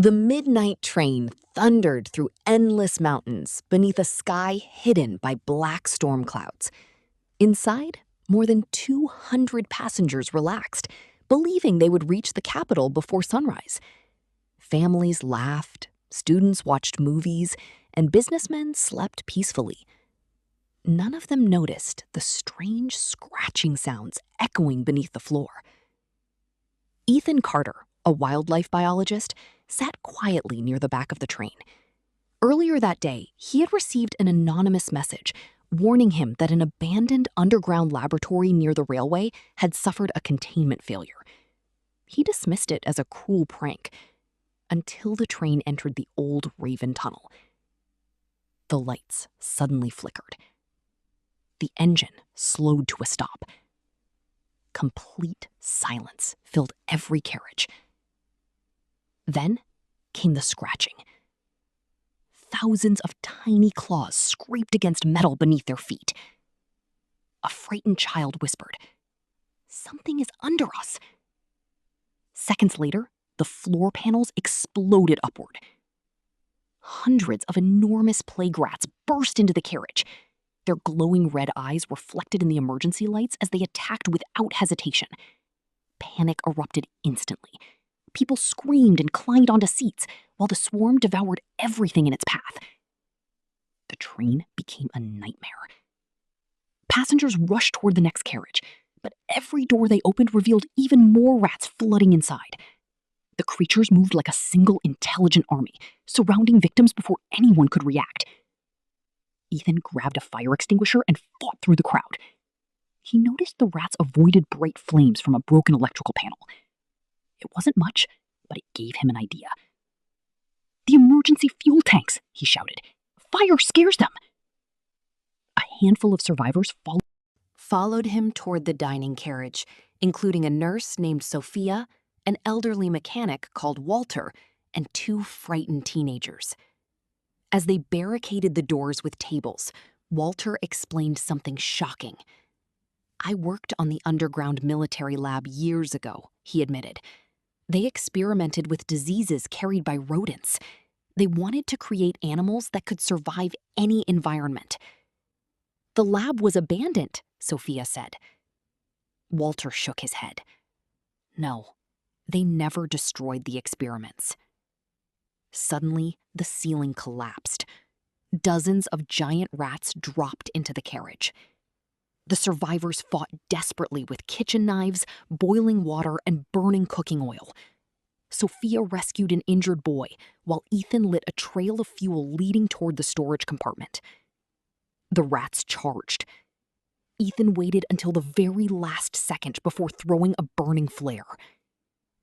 The midnight train thundered through endless mountains beneath a sky hidden by black storm clouds. Inside, more than 200 passengers relaxed, believing they would reach the capital before sunrise. Families laughed, students watched movies, and businessmen slept peacefully. None of them noticed the strange scratching sounds echoing beneath the floor. Ethan Carter, a wildlife biologist, sat quietly near the back of the train. Earlier that day, he had received an anonymous message warning him that an abandoned underground laboratory near the railway had suffered a containment failure. He dismissed it as a cruel prank until the train entered the old Raven Tunnel. The lights suddenly flickered. The engine slowed to a stop. Complete silence filled every carriage. Then came the scratching. Thousands of tiny claws scraped against metal beneath their feet. A frightened child whispered, "Something is under us." Seconds later, the floor panels exploded upward. Hundreds of enormous plague rats burst into the carriage. Their glowing red eyes reflected in the emergency lights as they attacked without hesitation. Panic erupted instantly. People screamed and climbed onto seats, while the swarm devoured everything in its path. The train became a nightmare. Passengers rushed toward the next carriage, but every door they opened revealed even more rats flooding inside. The creatures moved like a single intelligent army, surrounding victims before anyone could react. Ethan grabbed a fire extinguisher and fought through the crowd. He noticed the rats avoided bright flames from a broken electrical panel. It wasn't much, but it gave him an idea. "The emergency fuel tanks," he shouted. "Fire scares them." A handful of survivors followed him toward the dining carriage, including a nurse named Sophia, an elderly mechanic called Walter, and 2 frightened teenagers. As they barricaded the doors with tables, Walter explained something shocking. "I worked on the underground military lab years ago," he admitted. "They experimented with diseases carried by rodents. They wanted to create animals that could survive any environment." "The lab was abandoned," Sophia said. Walter shook his head. "No, they never destroyed the experiments." Suddenly, the ceiling collapsed. Dozens of giant rats dropped into the carriage. The survivors fought desperately with kitchen knives, boiling water, and burning cooking oil. Sophia rescued an injured boy, while Ethan lit a trail of fuel leading toward the storage compartment. The rats charged. Ethan waited until the very last second before throwing a burning flare.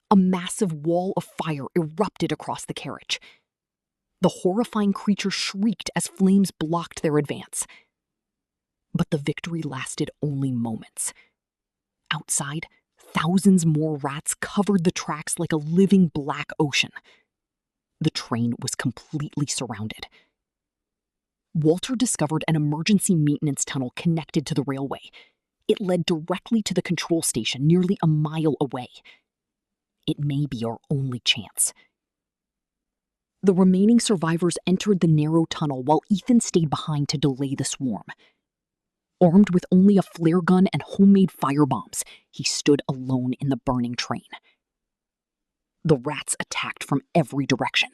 A massive wall of fire erupted across the carriage. The horrifying creature shrieked as flames blocked their advance. But the victory lasted only moments. Outside, thousands more rats covered the tracks like a living black ocean. The train was completely surrounded. Walter discovered an emergency maintenance tunnel connected to the railway. It led directly to the control station nearly a mile away. It may be our only chance. The remaining survivors entered the narrow tunnel while Ethan stayed behind to delay the swarm. Armed with only a flare gun and homemade firebombs, he stood alone in the burning train. The rats attacked from every direction.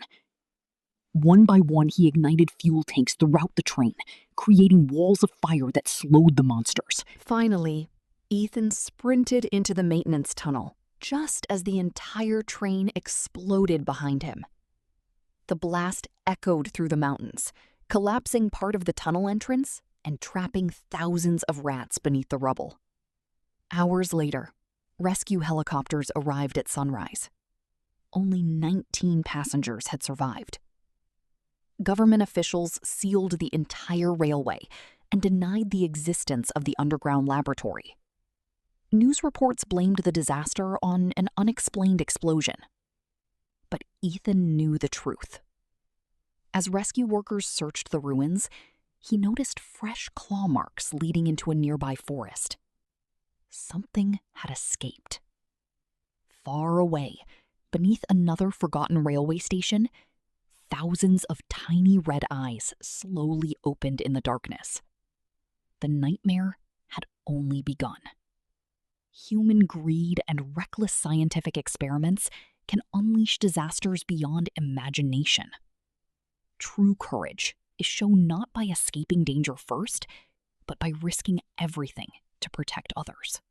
One by one, he ignited fuel tanks throughout the train, creating walls of fire that slowed the monsters. Finally, Ethan sprinted into the maintenance tunnel, just as the entire train exploded behind him. The blast echoed through the mountains, collapsing part of the tunnel entrance and trapping thousands of rats beneath the rubble. Hours later, rescue helicopters arrived at sunrise. Only 19 passengers had survived. Government officials sealed the entire railway and denied the existence of the underground laboratory. News reports blamed the disaster on an unexplained explosion. But Ethan knew the truth. As rescue workers searched the ruins, he noticed fresh claw marks leading into a nearby forest. Something had escaped. Far away, Beneath another forgotten railway station, thousands of tiny red eyes slowly opened in the darkness. The nightmare had only begun. Human greed and reckless scientific experiments can unleash disasters beyond imagination. True courage is shown not by escaping danger first, but by risking everything to protect others.